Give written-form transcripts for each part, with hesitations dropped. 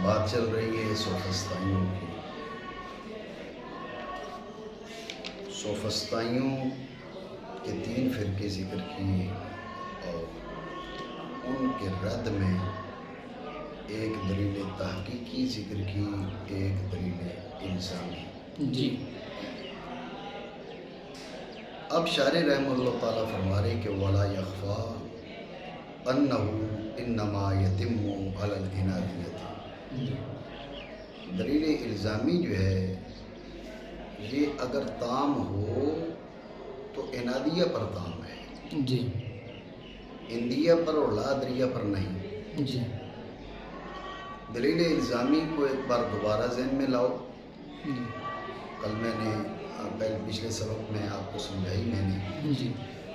بات چل رہی ہے سوفسطائیوں کی. سوفسطائیوں کے 3 فرقے ذکر کیے اور ان کے رد میں ایک دلیل تحقیقی ذکر کی، ایک دلیل الزامی. جی. اب شارح رحمہ اللہ تعالیٰ فرما رہے کہ وَلَا يَخْفَى أَنَّهُ إِنَّمَا يَتِمُّ عَلَى الْإِنَادِيَّةِ. دلیل الزامی جو ہے یہ اگر تام ہو تو انادیہ پر تام ہے، جی. اندیہ پر اور لادریہ پر نہیں. جی. دلیل الزامی کو ایک بار دوبارہ ذہن میں لاؤ. کل میں نے پچھلے سبق میں آپ کو سمجھائی میں نے. جی.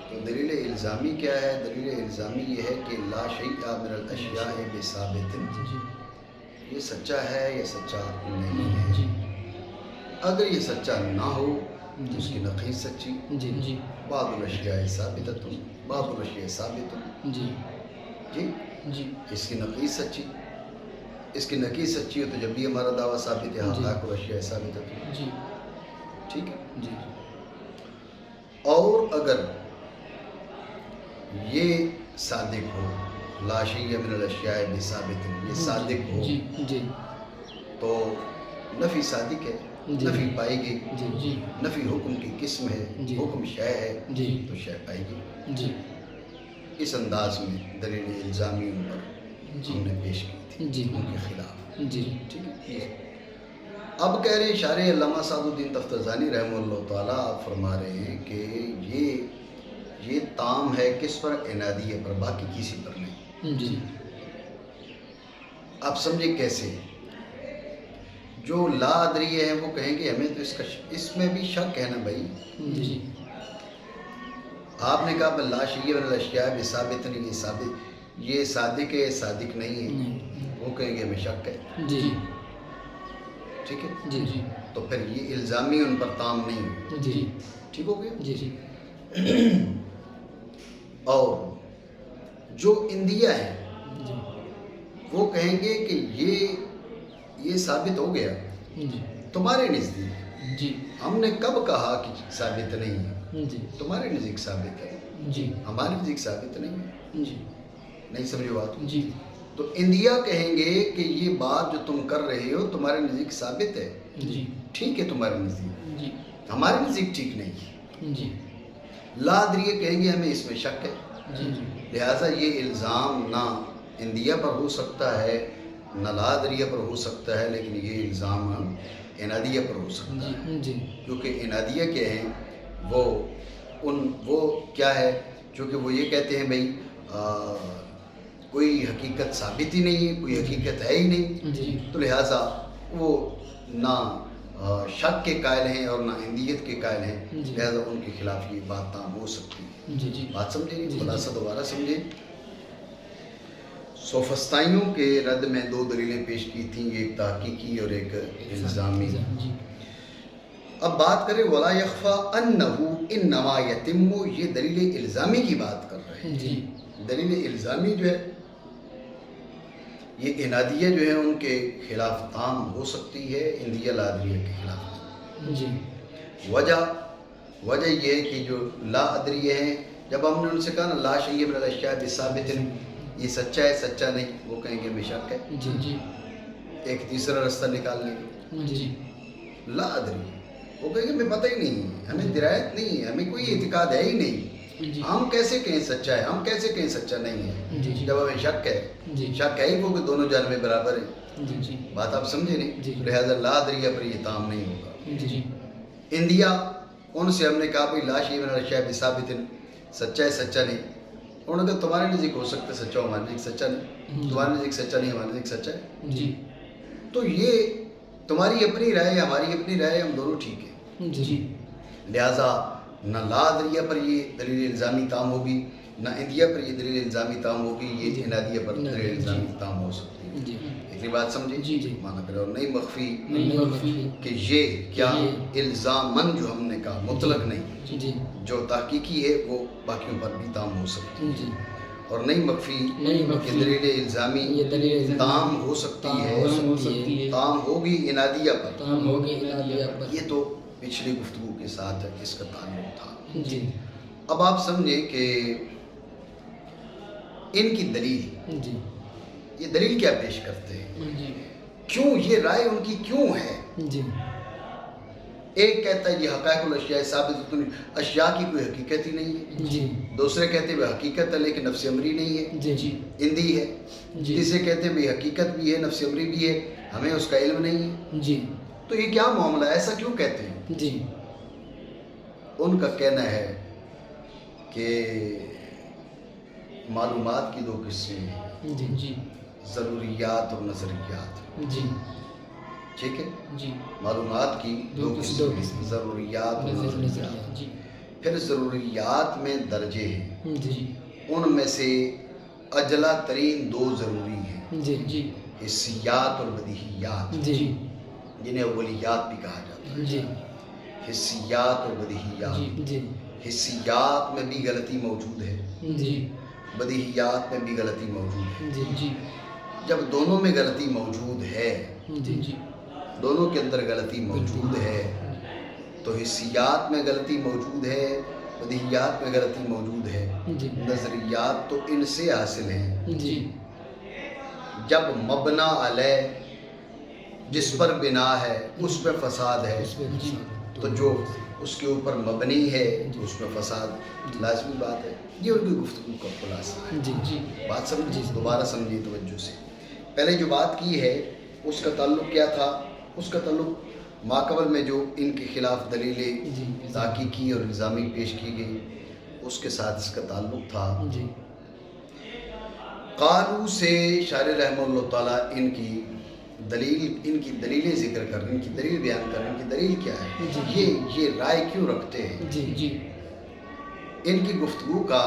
تو دلیل الزامی کیا ہے؟ دلیل الزامی یہ ہے کہ لا شیء من الاشیاء بثابت. جی. یہ سچا ہے یا سچا نہیں ہے. جی. اگر یہ سچا نہ ہو تو اس کی نقیض سچی. جی. جی. بعض الاشیاء ثابتۃ بعض الاشیاء ثابت. جی. جی. جی. اس کی نقیض سچی. اس کی نقیض سچی ہو تو جب بھی ہمارا دعویٰ ثابت ہے. حقائق الاشیاء ثابتۃ. جی. ٹھیک ہے. جی. اور اگر یہ صادق ہو لا شیء من الاشیاء بثابت، یہ صادق ہو جی. جی. تو نفی صادق ہے، جی. نفی پائے گی. جی. جی. نفی حکم کی قسم ہے، جی. حکم شے ہے جی. تو شے پائے گی. جی. اس انداز میں دلیل الزامی پر جی. ہم نے پیش کی تھی جی. ان کے خلاف. جی. ٹھیک ہے. اب کہہ رہے ہیں شارح علامہ سعد الدین تفتزانی رحمہ اللہ تعالیٰ، آپ فرما رہے ہیں کہ یہ تام ہے کس پر؟ انادیہ پر، باقی کسی پر نہیں. جی. آپ سمجھے کیسے؟ جو لا ادریہ ہیں وہ کہیں گے ہمیں تو اس میں بھی شک ہے نا بھائی. جی. آپ نے کہا لا شیء من الاشیاء بثابت، نہیں یہ ثابت، یہ صادق ہے، صادق نہیں ہے. وہ کہیں گے ہمیں شک ہے. جی. ٹھیک ہے. جی. جی. تو پھر یہ الزامی ان پر تام نہیں. جی. ٹھیک ہو گیا. جی. جی. اور جو اندیہ ہیں جی. وہ کہیں گے کہ یہ ثابت ہو گیا جی. تمہارے نزدیک. جی. ہم نے کب کہا کہ ثابت نہیں ہے؟ جی. تمہارے نزدیک ثابت ہے، جی. ہمارے نزدیک ثابت نہیں ہے. جی. نہیں سمجھو بات. جی. تو اندیہ کہیں گے کہ یہ بات جو تم کر رہے ہو تمہارے نزدیک ثابت ہے، جی. ٹھیک ہے تمہارے نزدیک، جی. ہمارے نزدیک ٹھیک نہیں ہے. جی. لا ادریہ کہیں گے ہمیں اس میں شک ہے. جی. جی. لہٰذا یہ الزام نہ اندیہ پر ہو سکتا ہے نہ لا ادریہ پر ہو سکتا ہے، لیکن یہ الزام انادیہ پر ہو سکتا ہے. جی. کیونکہ انادیہ کیا ہیں، وہ کیا ہے، چونکہ وہ یہ کہتے ہیں بھائی کوئی حقیقت ثابت ہی نہیں ہے، کوئی حقیقت ہے ہی نہیں. جی. تو لہٰذا وہ نہ شک کے قائل ہیں اور نہ اندیت کے قائل ہیں. جی. لہٰذا ان کے خلاف یہ بات تام ہو سکتی ہے. جی. جی. بات سمجھیں، جی. خلاصہ دوبارہ سمجھیں. سوفسطائیوں کے رد میں 2 دلیلیں پیش کی تھیں، ایک تحقیقی اور ایک الزامی. جی. اب بات کریں وَلَا يَخْفَى أَنَّهُ إِنَّمَا يَتِمُّ، یہ دلیل الزامی کی بات کر رہے ہیں. جی. دلیل الزامی جو ہے یہ انادیہ جو ہے ان کے خلاف تام ہو سکتی ہے، اندیہ لا ادریہ کے خلاف. جی. وجہ یہ ہے کہ جو لا ادریہ ہیں، جب ہم نے ان سے کہا نا لا شیء من الاشیاء بثابت، یہ سچا ہے سچا نہیں، وہ کہیں گے ہمیں شک ہے. جی. جی. ایک تیسرا رستہ نکالنے کا جی. لا ادری، وہ کہیں گے ہمیں پتہ ہی نہیں ہے، ہمیں درایت نہیں ہے، ہمیں کوئی اعتقاد ہے ہی نہیں، ہم کیسے کہیں سچا ہے، ہم کیسے کہیں سچا نہیں ہے. جی. جی. جب ہمیں شک ہے، جی. شک ہے ہی وہ کہ دونوں جانبیں برابر ہیں. جی. جی. بات آپ سمجھے نہیں. جی. لہٰذا لا ادریہ پر یہ تام نہیں ہوگا. جی. اندیہ ان سے ہم نے کہا بھائی لا شیء من الاشیاء بثابت، سچا ہے سچا نہیں. انہوں نے کہا تمہارے نزدیک ہو سکتا ہے سچا ہو، ہمارے نزدیک سچا نہیں. تمہارے نزدیک سچا نہیں، ہمارے نزدیک سچا ہے. جی. تو یہ تمہاری اپنی رائے ہے، ہماری اپنی رائے ہے، ہم دونوں ٹھیک ہیں. جی. لہٰذا نہ لا ادریہ پر یہ دلیل الزامی تام ہوگی، نہ اندیہ پر یہ دلیل الزامی تام ہوگی، یہ انادیہ پر دلیل الزامی تام ہو سکتی ہے. جی. اتنی بات سمجھے. جی. جی. مانا کرے اور نہیں مخفی نہیں مخفی کہ یہ کیا الزامن جو ہم نے کہا مطلق نہیں، جی. جو تحقیقی ہے وہ باقیوں پر بھی تام ہو سکتی ہے. جی. اور نئی مخفی یہ دلیل الزامی تام ہو سکتی ہے، تام ہوگی انادیہ پر۔ یہ تو پچھلی گفتگو کے ساتھ اس کا تعلق تھا جی۔ اب آپ سمجھیں کہ ان کی دلیل، جی یہ دلیل کیا پیش کرتے ہیں، جی کیوں یہ رائے ان کی کیوں ہے؟ جی ایک کہتا ہے یہ حقائق الاشیاء ثابت اشیاء کی کوئی حقیقت ہی نہیں ہے، جی دوسرے کہتے ہیں وہ حقیقت ہے لیکن نفس امری نہیں ہے، جی جی اندھی ہے، جی۔ تیسرے کہتے ہیں بھئی حقیقت بھی ہے نفس امری بھی ہے، ہمیں اس کا علم نہیں ہے۔ جی تو یہ کیا معاملہ ہے، ایسا کیوں کہتے ہیں؟ جی ان کا کہنا ہے کہ معلومات کی دو قسمیں ہیں، جی جی ضروریات اور نظریات، جی ٹھیک ہے؟ جی معلومات کی دو قسمیں ہیں، ضروریات اور نظریات۔ پھر ضروریات میں درجے ہیں، جی ان میں سے اجلا ترین دو ضروری ہیں، جی جی حسیات اور بدیہیات، جی جنہیں اولیات بھی کہا جاتا ہے۔ جی حسیات اور جی بدیہیات، جی حسیات میں بھی غلطی موجود ہے، جی بدیہیات میں بھی غلطی موجود ہے۔ جی جی جب دونوں میں غلطی موجود ہے، جی جی دونوں کے اندر غلطی موجود ہے، تو حسیات میں غلطی موجود ہے، بدیہیات میں غلطی موجود ہے، جی نظریات تو ان سے حاصل ہیں۔ جی جب مبنا علیہ جس پر بنا ہے اس پہ فساد ہے، جی تو جو اس کے اوپر مبنی ہے اس میں فساد لازمی بات ہے۔ یہ ان کی گفتگو کا خلاصہ ہے۔ جی جی بات سمجھیں، دوبارہ سمجھیں توجہ سے۔ پہلے جو بات کی ہے اس کا تعلق کیا تھا؟ اس کا تعلق ماقبل میں جو ان کے خلاف دلیلیں تحقیقی اور الزامی پیش کی گئی اس کے ساتھ اس کا تعلق تھا۔ جی قالو سے شارح رحمہ اللہ تعالیٰ ان کی دلیلیں ذکر کر رہے ہیں، ان کی دلیل بیان کر رہے ہیں۔ ان کی دلیل کیا ہے، یہ رائے کیوں رکھتے ہیں؟ جی جی ان کی گفتگو کا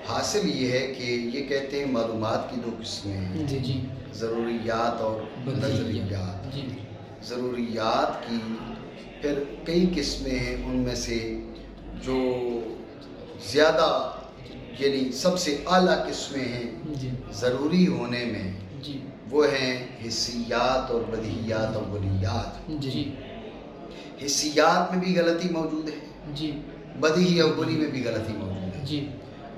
حاصل یہ ہے کہ یہ کہتے ہیں معلومات کی دو قسمیں ہیں، جی جی ضروریات اور نظریات۔ جی ضروریات کی پھر کئی قسمیں ہیں، ان میں سے جو زیادہ یعنی سب سے اعلیٰ قسمیں ہیں جی ضروری ہونے میں، جی وہ ہیں حسیات اور بدیہیات اور اولیات۔ جی حسیات میں بھی غلطی موجود ہے، جی بدیہی اور اولی میں بھی غلطی موجود ہے۔ جی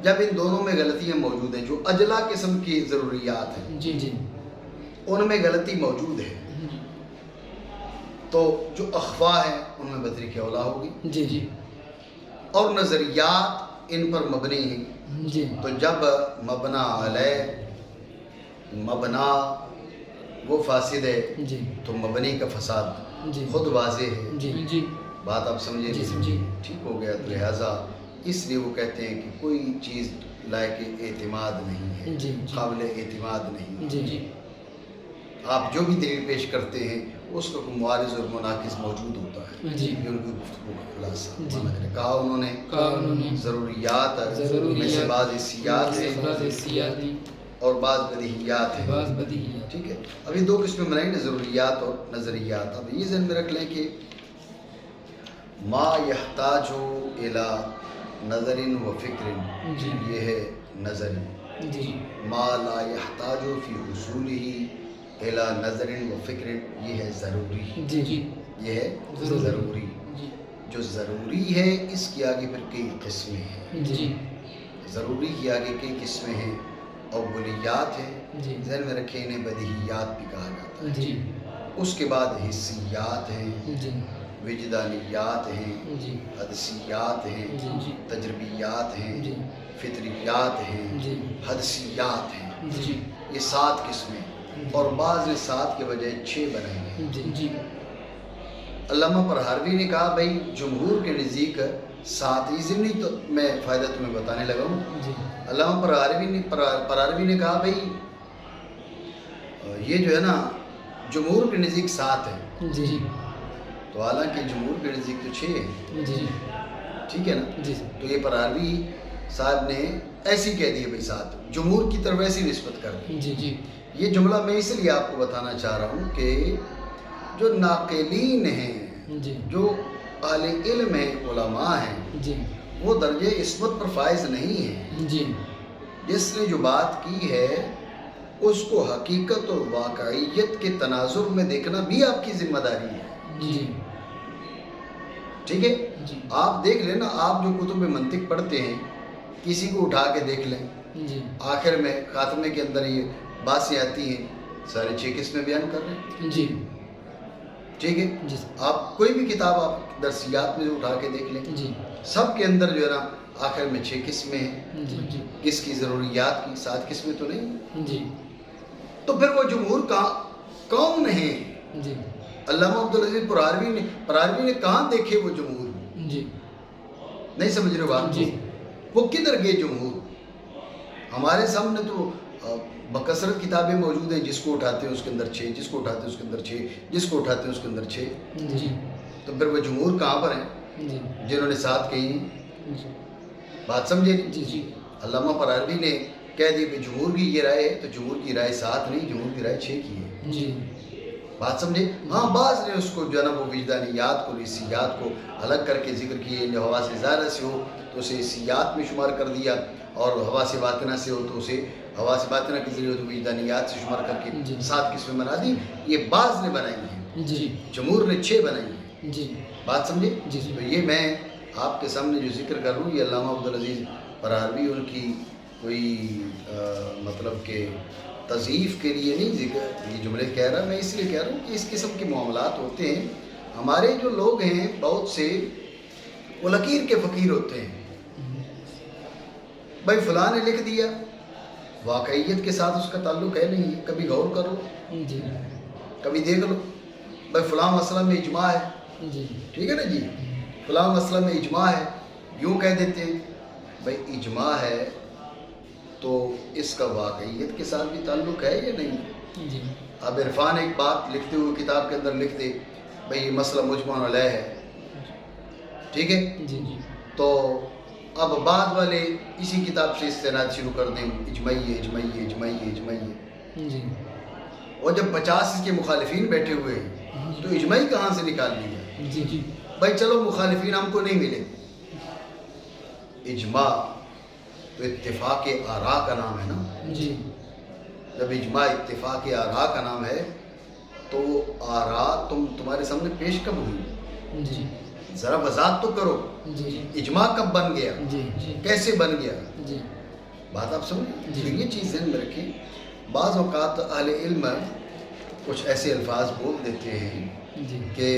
جب ان دونوں میں غلطیاں موجود ہیں، جو اجلا قسم کی ضروریات ہیں جی جی ان میں غلطی موجود ہے، تو جو اخفا ہے ان میں بطریق اولا ہوگی، جی جی اور نظریات ان پر مبنی ہیں۔ جی تو جب مبنا علیہ مبنا وہ فاسد ہے جی تو مبنی کا فساد جی خود واضح ہے۔ جی جی بات آپ سمجھے؟ جی جی ٹھیک ہو گیا۔ تو لہٰذا اس لیے وہ کہتے ہیں کہ کوئی چیز لائق اعتماد نہیں ہے، جی قابل اعتماد نہیں ہے۔ جی جی آپ جو بھی دلیل پیش کرتے ہیں اس کا کوئی معارض اور مناقض موجود ہوتا ہے۔ جی یہ ان کی گفتگو کا خلاصہ جی۔ کہا انہوں نے ضروریات میں سے بعض حسیات ہیں اور بعض بدیہیات ہیں۔ ٹھیک ہے، ابھی دو قسمیں بنائی نا، ضروریات اور نظریات۔ اب یہ ذہن میں رکھ لیں کہ ما یحتاج الی نظر و فکر، جی یہ ہے نظر۔ جی ما لا یحتاج فی حصولہ الی نظر و فکر، یہ ہے ضروری۔ جی جی یہ ہے ضروری۔ جی جو ضروری ہے اس کی آگے پھر کئی قسمیں ہیں۔ جی ضروری کی آگے کئی قسمیں ہیں، اولیات ہیں، جی ذہن میں رکھیں انہیں بدیہیات بھی کہا جاتا ہے۔ جی اس کے بعد حسیات ہیں، جی وجدانیات ہیں، جی حدسیات ہیں، جی جی تجربیات ہیں، جی فطریات ہیں، جی حدسیات ہیں۔ جی یہ 7 قسمیں، اور بعض نے 7 کے بجائے 6 بنائے ہیں۔ جی جی علامہ پرہاروی نے کہا بھائی جمہور کے نزدیک 7، یہ ضمنی تو میں فائدہ تمہیں بتانے لگا ہوں۔ جی علامہ پرہاروی نے کہا بھائی یہ جو ہے نا جمہور کے نزدیک 7 ہے، جی تو حالانکہ جمہور کے نزدیک تو 6 ہے، جی ٹھیک ہے نا؟ جی تو یہ پرہاروی صاحب نے ایسی کہہ دی ہے بھائی 7، جمہور کی طرف ایسی نسبت کر دی۔ جی جی یہ جملہ میں اس لیے آپ کو بتانا چاہ رہا ہوں کہ جو ناقلین ہیں، جی جو اہل علم ہیں، علماء ہیں، جی وہ درجہ عصمت پر فائز نہیں ہیں۔ جی جس نے جو بات کی ہے اس کو حقیقت اور واقعیت کے تناظر میں دیکھنا بھی آپ کی ذمہ داری ہے. جی ٹھیک ہے. جی آپ دیکھ لیں نا, آپ جو کتب منطق پڑھتے ہیں کسی کو اٹھا کے دیکھ لیں, جی آخر میں خاتمے کے اندر یہ باتیں آتی ہیں, سارے 6 قسمیں بیان کر رہے ہیں. جی ٹھیک ہے. جی آپ کوئی بھی کتاب آپ درسیات میں اٹھا کے دیکھ لیں, جی سب کے اندر جو ہے نا آخر میں 6 قسمیں ہیں. جی جی کس کی ضروریات کی 7 قسمیں تو نہیں. جی تو پھر وہ جمہور کون ہیں؟ جی علامہ عبدالعزیز پراروی نے کہاں دیکھے وہ جمہور؟ جی نہیں سمجھ رہے بات؟ جی وہ کدھر گئے جمہور؟ ہمارے سامنے تو بکثرت کتابیں موجود ہیں, جس کو اٹھاتے ہیں اس کے اندر 6, جس کو اٹھاتے ہیں اس کے اندر 6, جس کو اٹھاتے ہیں اس کے اندر 6. جی تو پھر وہ جمہور کہاں پر ہیں جی جنہوں نے 7 کہی ہیں؟ جی بات سمجھے؟ جی جی علامہ پراروی نے کہہ دی کہ جمہور کی یہ رائے ہے, تو جمہور کی رائے 7 نہیں, جمہور کی رائے 6 کی ہے. جی بات سمجھے؟ ہاں, بعض نے اس کو جو ہے نا وہ وجدانیات کو حسیات کو الگ کر کے ذکر کیے. جو حواس ظاہرہ سے ہو تو اسے حسیات میں شمار کر دیا, اور حواس باطنہ سے ہو تو اسے حواس باطنہ کے ذریعے تو وجدانیات سے شمار کر کے 7 قسمیں بنا دی. یہ بعض نے بنائی ہیں, جی جمہور نے 6 بنائی ہیں. جی بات سمجھے؟ جی تو یہ میں آپ کے سامنے جو ذکر کر رہا ہوں, یہ علامہ عبدالعزیز پراروی ان کی کوئی مطلب کہ تضعیف کے لیے نہیں ذکر یہ جملے کہہ رہا, میں اس لیے کہہ رہا ہوں کہ اس قسم کے معاملات ہوتے ہیں. ہمارے جو لوگ ہیں بہت سے وہ لکیر کے فقیر ہوتے ہیں. بھائی فلاں نے لکھ دیا, واقعیت کے ساتھ اس کا تعلق ہے نہیں, کبھی غور کرو, جی کبھی دیکھ لو. بھائی فلاں مسئلہ میں اجماع ہے, جی ٹھیک ہے نا جی, فلاں مسئلہ میں اجماع ہے, یوں کہہ دیتے ہیں. بھائی اجماع ہے تو اس کا واقعیت کے ساتھ بھی تعلق ہے یا نہیں؟ جی اب عرفان ایک بات لکھتے ہوئے کتاب کے اندر لکھ دے, بھئی یہ مسئلہ مجمع علیہ ہے, ٹھیک ہے. جی جی تو اب بعد والے اسی کتاب سے استناد شروع کر دیں, اجماعی اجماعی اجماعی اجماعی. جی اور جب 50 کے مخالفین بیٹھے ہوئے ہیں تو اجماعی کہاں سے نکال لیا؟ جی جی بھائی چلو مخالفین ہم کو نہیں ملے. اجماع تو اتفاق آراء کا نام ہے نا. جی جب اجماع اتفاق آراء کا نام ہے تو آراء تمہارے سامنے پیش کب ہوئی؟ جی ذرا وضاحت تو کرو. جی اجماع کب بن گیا؟ جی جی کیسے بن گیا؟ جی بات آپ سمجھیں؟ جی. تو یہ چیز ذہن میں رکھیں. بعض اوقات اہل علم کچھ ایسے الفاظ بول دیتے ہیں جی کہ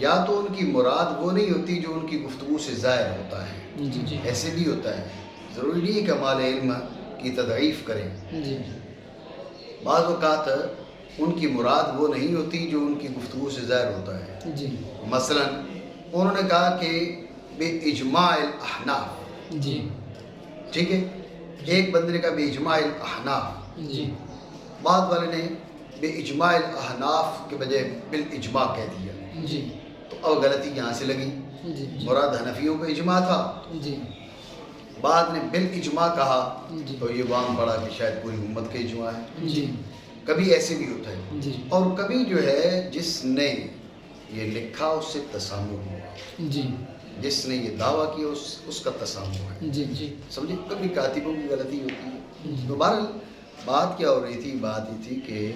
یا تو ان کی مراد وہ نہیں ہوتی جو ان کی گفتگو سے ظاہر ہوتا ہے, جی جی ایسے بھی ہوتا ہے. ضروری نہیں ہے کہ ہم اہل علم کی تضعیف کریں. جی بعض اوقات ان کی مراد وہ نہیں ہوتی جو ان کی گفتگو سے ظاہر ہوتا ہے. جی مثلا انہوں نے کہا کہ بے اجماع الاحناف, جی ٹھیک ہے, ایک بندے نے کہا بے اجماع الاحناف, جی بعد والے نے بے اجماع الاحناف کے بجائے بالاجماع کہہ دیا. جی تو اب غلطی یہاں سے لگی. جی مراد حنفیوں کا اجماع تھا, جی بعد نے بالاجماع کہا جی تو یہ وام پڑا کہ شاید پوری امت کا اجماع ہے. جی کبھی ایسے بھی ہوتا ہے. جی اور کبھی جو ہے جس نے یہ لکھا اس سے تسامح ہوا, جی جس نے یہ دعویٰ کیا اس کا تسامح ہے. جی جی سمجھے؟ کبھی کاتبوں کی غلطی ہوتی ہے. جی. تو بہرحال بات کیا ہو رہی تھی؟ بات یہ تھی کہ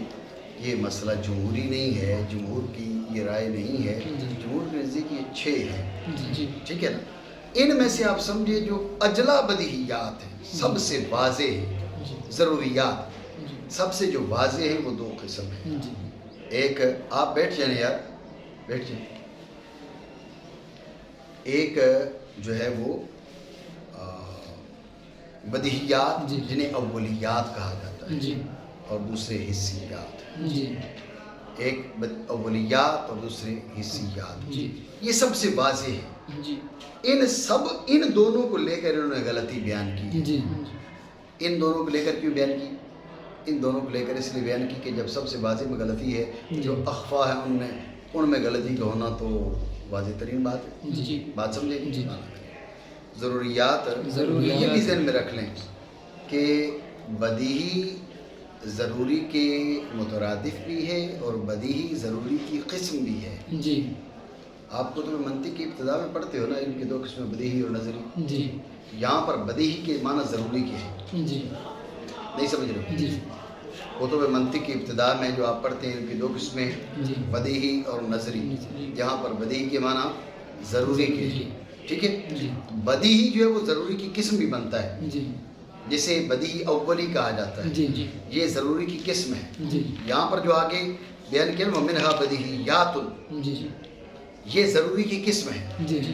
یہ مسئلہ جمہوری نہیں ہے, جمہور کی یہ رائے نہیں ہے. جی. جمہور کے نزدیک یہ 6 ہیں, جی جی ٹھیک ہے نا. ان میں سے آپ سمجھے جو اجلا بدیہیات ہیں, سب سے واضح ہیں, جی ضروریات جی سب سے جو واضح ہیں وہ 2 قسم ہیں. جی ایک آپ بیٹھ جائیں یار, بیٹھ جائیں. ایک جو ہے وہ بدیہیات جی. جنہیں اولیات کہا جاتا ہے, جی اور دوسرے حسیات. جی ایک اولیات اور دوسرے حسیات. جی یہ سب سے واضح ہے. جی ان دونوں کو لے کر انہوں نے غلطی بیان کی. جی ان دونوں کو لے کر کیوں بیان کی؟ ان دونوں کو لے کر اس لیے بیان کی کہ جب سب سے واضح میں غلطی ہے, جو اخفا ہے ان میں غلطی کا ہونا تو واضح ترین بات ہے. جی بات سمجھے؟ جی. ضروریات یہ بھی ذہن میں رکھ لیں کہ بدیہی ضروری کے مترادف بھی ہے اور بدیہی ضروری کی قسم بھی ہے. جی آپ کو تو منطق کی ابتدا میں پڑھتے ہو نا, ان کی 2 قسمیں بدیہی اور نظری. جی یہاں پر بدیہی کے معنی ضروری کے ہیں, جی نہیں سمجھ رہے ہو؟ جی کتب منطق کی ابتدا میں جو آپ پڑھتے ہیں ان کی دو قسمیں جی بدیہی اور نظری. یہاں پر بدیہی کے معنی ضروری کے، ٹھیک ہے. جی بدیہی جو ہے وہ ضروری کی قسم بھی بنتا ہے، جی جسے بدیہی اولی کہا جاتا ہے. جی جی یہ ضروری کی قسم ہے. جی یہاں پر جو آگے بیان کیا منہا بدیہیات، جی جی یہ ضروری کی قسم ہے. جی جی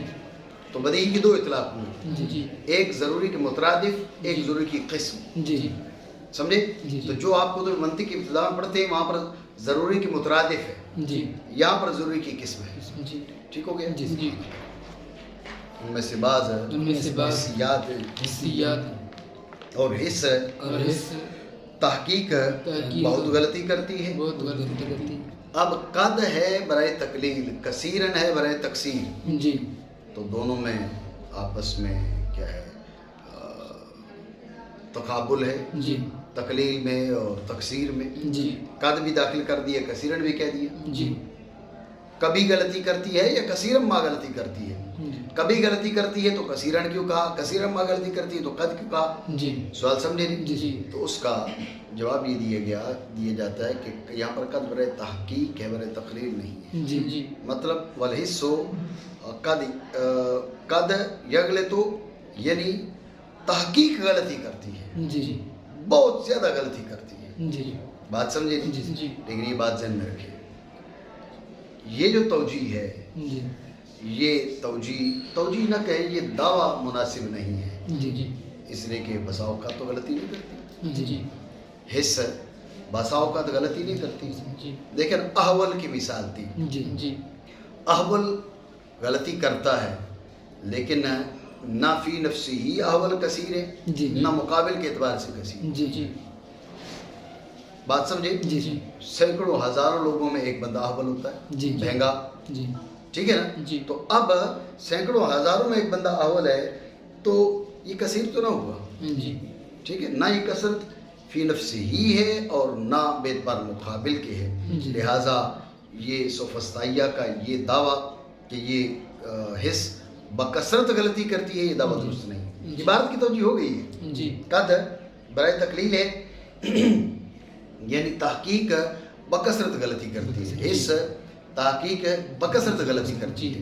تو بدیہی کی دو اطلاق ہوئی، جی جی ایک ضروری کے مترادف، ایک ضروری کی قسم. جی سمجھے؟ جی تو جو آپ کو منطق کی ابتدا میں پڑھتے ہیں وہاں پر ضروری کی مترادف ہے، جی یہاں پر ضروری کی قسم ہے. جی ٹھیک ہو گیا؟ جی جی ان میں سے بعض ان میں سے بعض حسیات حسیات اور حص اور حس تحقیق بہت غلطی کرتی ہے. بہت غلطی کرتی. اب قد ہے برائے تقلیل، کثیرن ہے برائے تکثیر. جی تو دونوں میں آپس میں کیا ہے تقابل ہے، جی تقلیل میں اور تکثیر میں. جی قد بھی داخل کر دیا، کثیرن بھی کہہ دیا. جی کبھی غلطی کرتی ہے یا کثیرن ما غلطی کرتی ہے. کبھی غلطی کرتی ہے تو کثیرن کیوں کہا، کثیرن ما غلطی کرتی ہے تو قد کیوں کہا. جی سوال سمجھے نہیں؟ جی جی تو اس کا جواب یہ دیا جاتا ہے کہ یہاں پر قد برائے تحقیق ہے، برائے تقلیل نہیں ہے. جی جی مطلب والحص قد یغلطو، یعنی تحقیق غلطی کرتی ہے، جی جی بہت زیادہ غلطی کرتی ہے. جی بات سمجھے نہیں؟ جی جی لیکن یہ بات ذہن میں رکھیں، یہ جو توجیہ ہے، جی یہ توجیہ نہ کہیں، یہ دعویٰ مناسب نہیں ہے. جی جی اس لیے کہ بسا اوقات تو غلطی نہیں کرتی، جی جی حص بسا اوقات غلطی نہیں کرتی. جی لیکن احول کی مثال تھی. جی جی احول غلطی کرتا ہے لیکن نہ فی نفسی ہی احول کثیر ہے، جی نہ مقابل کے اعتبار سے کثیر. جی جی بات سمجھے؟ جی جی سینکڑوں ہزاروں لوگوں میں ایک بندہ احول ہوتا ہے، جی بھینگا، جی ٹھیک ہے نا. جی تو اب سینکڑوں ہزاروں میں ایک بندہ احول ہے تو یہ کثیر تو نہ ہوا، جی ٹھیک ہے. نہ یہ کثرت فی نفسی ہی ہے اور نہ بے اعتبار مقابل کے ہے. جی. لہٰذا یہ سوفسطائیہ کا یہ دعویٰ کہ یہ حص بکثرت غلطی کرتی ہے، یہ دعویٰ درست نہیں. عبارت کی توجہ ہو گئی ہے. جی قد برائے تقلیل ہے یعنی تحقیق بکثرت غلطی کرتی ہے، حص تحقیق بکثرت غلطی کرتی ہے.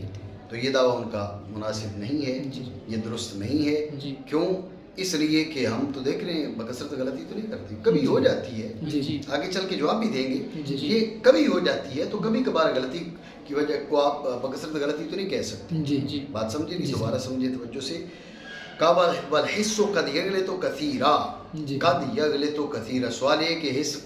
تو یہ دعویٰ ان کا مناسب نہیں ہے، یہ درست نہیں ہے. جی کیوں؟ اس لیے کہ ہم تو دیکھ رہے ہیں بکثرت غلطی تو نہیں کرتی، کبھی ہو جاتی ہے. جی جی آگے چل کے جواب بھی دیں گے. جی. یہ کبھی ہو جاتی ہے تو کبھی کبھار غلطی کی وجہ کو آپ بکثرت غلطی تو نہیں کہہ سکتے. جی جی بات سمجھے نہیں؟ جی. دوبارہ سمجھے توجہ سے. والحص قد یغلط کثیرا، جی. قد یغلط کثیرا. سوال یہ کہ حص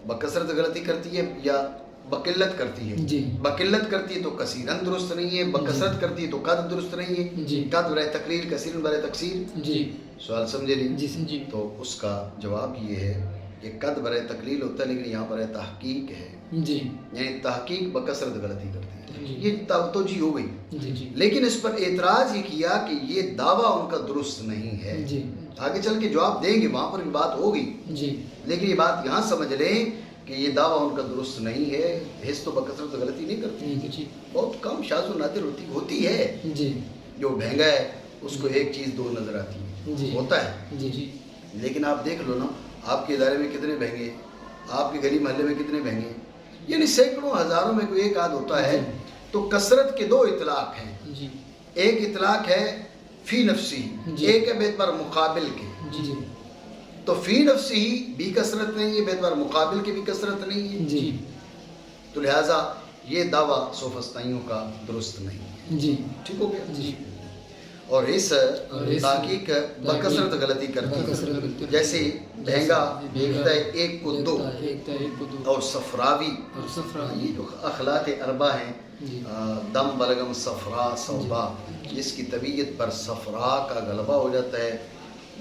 بکثرت غلطی کرتی ہے یا بقلت کرتی ہے. جی. بقلت کرتی ہے تو کثیرن درست نہیں ہے، بکثرت کرتی ہے تو قد درست نہیں ہے. جی. قد برائے تقلیل، کثیرن برائے تکثیر. جی سوال سمجھے نہیں؟ جی جی تو اس کا جواب یہ ہے کہ قد برائے تقلیل ہوتا ہے لیکن یہاں برائے تحقیق ہے، جی یعنی تحقیق بکثرت غلطی کرتی ہے. جی. یہ توجہ ہو گئی. جی جی لیکن اس پر اعتراض یہ کیا کہ یہ دعویٰ ان کا درست نہیں ہے. جی آگے چل کے جواب دیں گے، وہاں پر بھی بات ہوگی. جی لیکن یہ بات یہاں سمجھ لیں کہ یہ دعویٰ ان کا درست نہیں ہے. حص تو بکثرت غلطی نہیں کرتی، جی بہت کم شاذ و نادر ہوتی ہے. جی جو بھینگا ہے اس کو ایک چیز دو نظر آتی ہے، جی. ہوتا ہے. جی جی لیکن آپ دیکھ لو نا، آپ کے ادارے میں کتنے بھینگے، آپ کے گلی محلے میں کتنے بھینگے، یعنی سینکڑوں ہزاروں میں کوئی ایک آدھ ہوتا ہے. تو کثرت کے دو اطلاق ہیں. جی ایک اطلاق ہے فی نفسی، ایک ہے بے اعتبار مقابل کے. جی جی تو فی نفسی بھی کثرت نہیں ہے، بے اعتبار مقابل کے بھی کثرت نہیں ہے. جی تو لہٰذا یہ دعویٰ سوفسطائیوں کا درست نہیں ہے. جی ٹھیک ہو گیا؟ جی اور اس تحقیق بکثرت غلطی کرتی ہے. جیسے بھینگا لکھتا ہے ایک کو دو، اور صفراوی، یہ جو اخلاق اربع ہیں، دم بلغم صفرا صوبا، جس کی طبیعت پر صفرا کا غلبہ ہو جاتا ہے.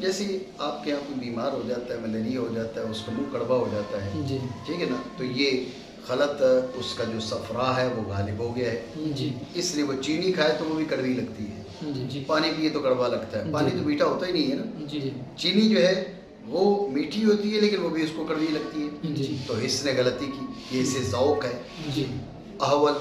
جیسے آپ کے یہاں کوئی بیمار ہو جاتا ہے، ملیریا ہو جاتا ہے، اس کا منہ کڑوا ہو جاتا ہے، جی ٹھیک ہے نا. تو یہ غلط اس کا جو صفرا ہے وہ غالب ہو گیا ہے. جی اس لیے وہ چینی کھائے تو وہ بھی کڑوی لگتی ہے، جی جی پانی پیے تو کڑوا لگتا ہے. پانی تو میٹھا ہوتا ہی نہیں ہے نا. جی جی چینی جو ہے وہ میٹھی ہوتی ہے لیکن وہ بھی اس کو کڑوی لگتی ہے. جی تو حص نے غلطی کی، یہ اسے ذوق ہے. جی احول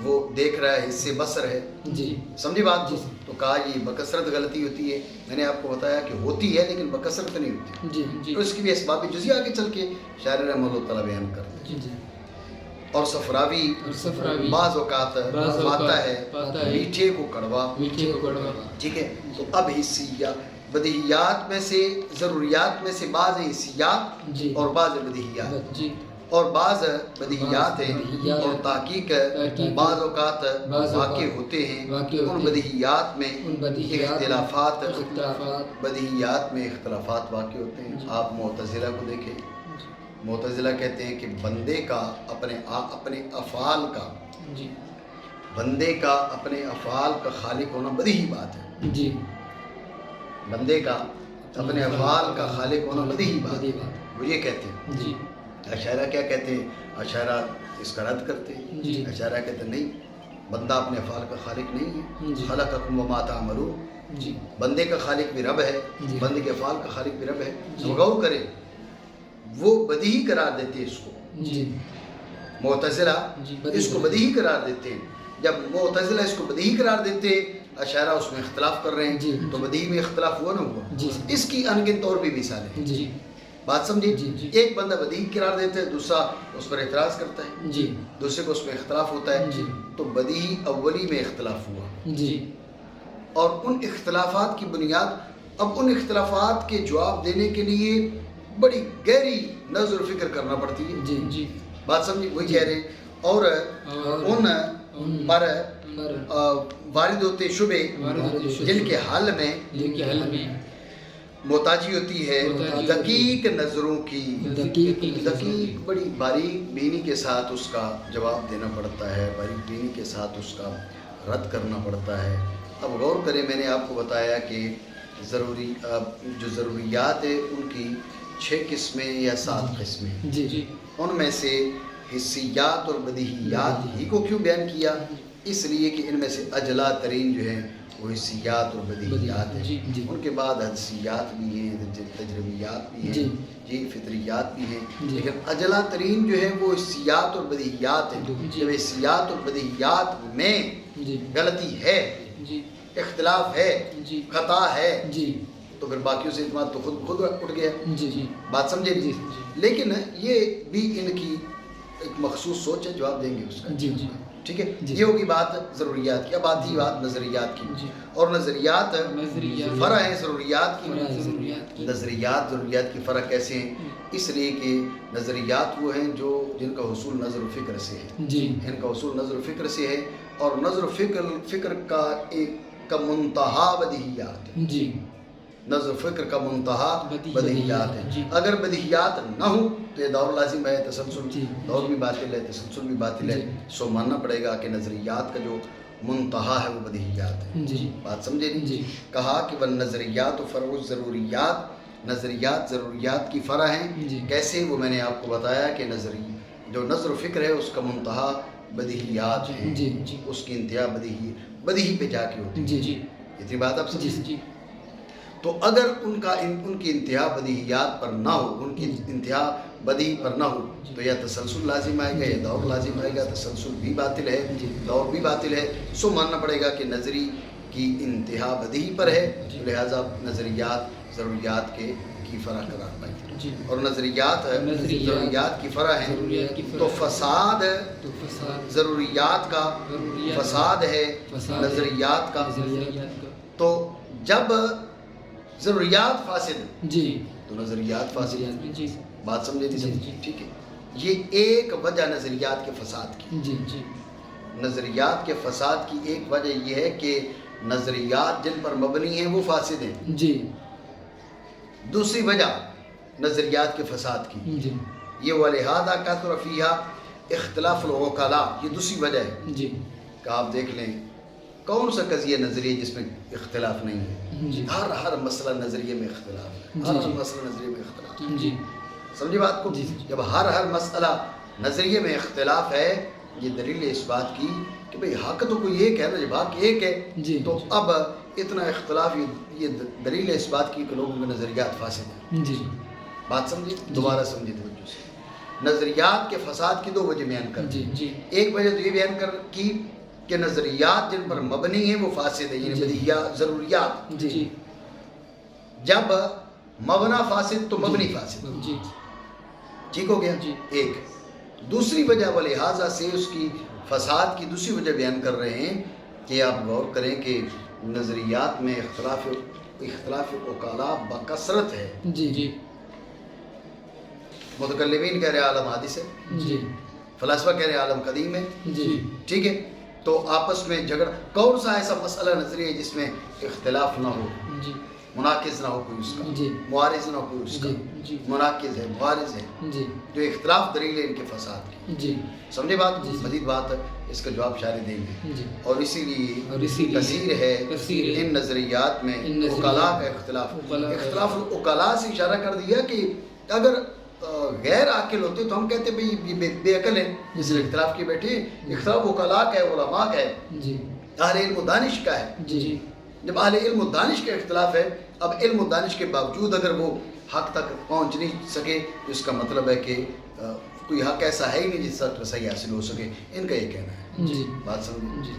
وہ دیکھ رہا ہے، حصے بصر ہے، جی سمجھی بات کو؟ جی۔ تو کہا یہ بکثرت غلطی ہوتی ہے، میں نے آپ کو بتایا کہ ہوتی ہے لیکن بکثرت نہیں ہوتی، جی جی تو اس کی بھی اسباب جزیہ آگے چل کے شاعر رحمہ اللہ تعالیٰ بیان کرتے ہیں۔ جی جی اور صفراوی اور صفراوی بعض اوقات بعض اوقات پاتا ہے میٹھے کو کڑوا، میٹھے کو کڑوا۔ ٹھیک ہے؟ تو اب حصیات بدیہیات میں سے ضروریات میں سے بعض حصیات جی اور بعض بدیہیات، جی اور بعض بدیہیات ہیں بدیہیات اور تحقیق تحقیق بعض اوقات بعض واقع اوقات ہوتے ہیں، واقع ان ہوتے ہیں، بدیہیات میں ان بدیہیات میں اختلافات اختلافات میں اختلافات واقع ہوتے ہیں۔ آپ معتزلہ کو دیکھیں، معتزلہ کہتے ہیں کہ بندے کا اپنے افعال کا جی بندے کا اپنے افعال کا خالق ہونا بدیہی بات ہے، جی بندے کا اپنے افعال کا خالق ہونا بدیہی بات بدیہی ہے، بات۔ وہ یہ کہتے ہیں۔ جی اشاعرہ کیا کہتے ہیں؟ اشاعرہ اس کا رد کرتے ہیں، جی اشاعرہ کہتے ہیں نہیں، بندہ اپنے افعال کا خالق نہیں ہے، جی خلقکم وما تعملون، جی بندے کا خالق بھی رب ہے، جی بندے کے افعال کا خالق بھی رب ہے۔ جی۔ اب غور کریں، وہ بدیہی قرار دیتے ہیں اس کو، جی معتزلہ جی اس کو بدیہی قرار دیتے ہیں۔ جب معتزلہ اس کو بدیہی قرار دیتے ہیں، اشاعرہ اس میں اختلاف کر رہے ہیں، جی۔ تو بدیہی میں اختلاف ہوا نہ ہوا؟ جی۔ اس کی انگن طور بھی مثالیں ہیں، جی بات سمجھے؟ جی جی ایک بندہ بدیہی قرار دیتا ہے، دوسرا اس پر اعتراض کرتا ہے، جی دوسرے کو اس میں اختلاف ہوتا ہے، جی تو بدیہی اولی میں اختلاف ہوا، جی اور ان اختلافات کی بنیاد، اب ان اختلافات کے جواب دینے کے لیے بڑی گہری نظر و فکر کرنا پڑتی ہے، جی جی بات سمجھی؟ وہی کہہ رہے ہیں، اور ان پر وارد ہوتے شبے جن کے حل میں جن کے حل میں محتاجی ہوتی ہے محتاجی دقیق نظروں کی، دقیق دقیق بڑی باریک بینی کے ساتھ اس کا جواب دینا پڑتا ہے، باریک بینی کے ساتھ اس کا رد کرنا پڑتا ہے۔ اب غور کریں، میں نے آپ کو بتایا کہ جو ضروریات ہیں ان کی 6 قسمیں یا 7 قسمیں، جی جی ان میں سے حسیات اور بدیہیات ہی کو کیوں بیان کیا؟ اس لیے کہ ان میں سے اجلا ترین جو ہیں وہ حسیات اور بدیہیات ہیں، جی جی ان کے بعد حدسیات بھی ہیں، تجربیات بھی ہیں، جی جی فطریات بھی ہیں، جی لیکن اجلا ترین جو ہے وہ حسیات اور بدیہیات ہیں۔ جی جب حسیات اور بدیہیات میں جی غلطی ہے، جی اختلاف ہے، جی خطا ہے، جی تو پھر باقیوں سے اعتماد تو خود اٹھ گیا، جی جی بات سمجھے؟ جی لیکن یہ بھی ان کی ایک مخصوص سوچ ہے، جواب دیں گے اس کا، جی جی ٹھیک ہے؟ جی۔ یہ ہوگی بات ضروریات کی۔ اب آتی بات نظریات کی، جی۔ اور نظریات نظریات فرع ہیں ضروریات کی۔ ضروریات کی۔ نظریات ضروریات کی فرع کیسے ہیں؟ اس لیے کہ نظریات وہ ہیں جن کا حصول نظر و فکر سے ہے، جی ان کا حصول نظر و فکر سے ہے، اور نظر و فکر کا ایک منتہا بدیہیات ہے، جی نظر و فکر کا منتہا بدیہیات ہے۔ جی۔ اگر بدیہیات نہ ہوں تو یہ دور لازم ہے، تسلسل جی۔ دور بھی باطل ہے، تسلسل بھی باطل ہے، جی۔ سو ماننا پڑے گا کہ نظریات کا جو منتہا ہے وہ بدیہیات ہے، جی بات سمجھے نہیں؟ جی۔ کہا کہ وہ نظریات و فرع ضروریات، نظریات ضروریات کی فرع ہیں، جی۔ کیسے؟ وہ میں نے آپ کو بتایا کہ جو نظر و فکر ہے اس کا منتہا بدیہیات ہیں، جی جی اس کی انتہا بدیہی پہ جا کے ہوتی ہے، جی جی اتنی بات آپ جی سمجھیں؟ جی تو اگر ان کی انتہا بدیہیات پر نہ ہو، ان کی انتہا بدیہی پر نہ ہو، تو یا تسلسل لازم آئے گا یا دور لازم آئے گا، تسلسل بھی باطل ہے، دور بھی باطل ہے، سو ماننا پڑے گا کہ نظری کی انتہا بدیہی پر ہے، لہذا نظریات ضروریات کی فرع قرار پائی، جی۔ اور نظریات ضروریات کی فرع ہیں، ضروریات کی فرع تو فساد تو فساد ضروریات کا ضروریات فساد ہے فساد ہے نظریات کا۔ نظریات کا۔ تو جب ضروریات فاسد ہیں جی تو نظریات فاسد ہیں، جی بات سمجھے نہیں جی، سمجھے؟ جی۔ ٹھیک ہے، یہ ایک وجہ نظریات کے فساد کی، جی جی نظریات کے فساد کی ایک وجہ یہ ہے کہ نظریات جن پر مبنی ہیں وہ فاسد ہیں۔ جی دوسری وجہ نظریات کے فساد کی جی یہ وَلِهَذَا كَثُرَ فِيهَا اختلاف العقلاء، یہ دوسری وجہ ہے جی کہ آپ دیکھ لیں کون سا قضیہ نظریہ جس میں اختلاف نہیں ہے؟ جی ہر مسئلہ نظریے میں اختلاف ہے، جی، ہر جی۔ مسئلہ نظریے میں اختلاف ہے، جی سمجھے بات کو؟ جی۔ جب ہر مسئلہ نظریے میں اختلاف ہے، یہ دلیل ہے اس بات کی کہ بھئی حق تو کوئی ایک ہے نا، جب حق ایک ہے جی۔ تو اب اتنا اختلاف، یہ دلیل ہے اس بات کی کہ لوگوں کے نظریات فاسد ہیں، جی بات سمجھے؟ دوبارہ سمجھے توجہ سے۔ نظریات کے فساد کی دو وجہ بیان کر دی. جی ایک وجہ تو یہ بیان کر کی کہ نظریات جن پر مبنی ہیں وہ فاسد ہیں، یعنی بدیہیات ضروریات. جی جب مبنا فاسد تو مبنی فاسد. جی ٹھیک ہو گیا. جی. ایک دوسری وجہ ولہٰذا سے اس کی فساد کی دوسری وجہ بیان کر رہے ہیں کہ آپ غور کریں کہ نظریات میں اختلاف وکالا بکثرت ہے. جی متکلمین کہہ رہے عالم حادث ہے، جی فلاسفہ کہہ رہے عالم قدیم ہے. جی ٹھیک ہے، تو آپس میں جھگڑا. کون سا ایسا مسئلہ نظری ہے جس میں اختلاف نہ ہو، جی مناقض نہ ہو کوئی اس کا، جی معارض نہ ہو کوئی اس کا. جی مناقض ہے، معارض ہے، جی جو اختلاف دلیل ہے ان کے فساد کی. جی سمجھے بات؟ جی. مزید بات ہے اس کا جواب شاعر دیں گے. جی اور اسی لیے کثیر ہے ان نظریات میں وکلاء کا اختلاف. اختلاف الوکلاء سے اشارہ کر دیا کہ اگر غیر عاقل ہوتے تو ہم کہتے بھئی یہ بے عقل ہے جس نے اختلاف کی بیٹھے. اختلاف وکلاء کا ہے، علماء کا ہے، جی اہل علم و دانش کا ہے. جی جب اہل علم و دانش کا اختلاف ہے، اب علم و دانش کے باوجود اگر وہ حق تک پہنچ نہیں سکے تو اس کا مطلب ہے کہ کوئی حق ایسا ہے ہی نہیں جس تک رسائی حاصل ہو سکے. ان کا یہ کہنا ہے. جی بات سمجھ. جی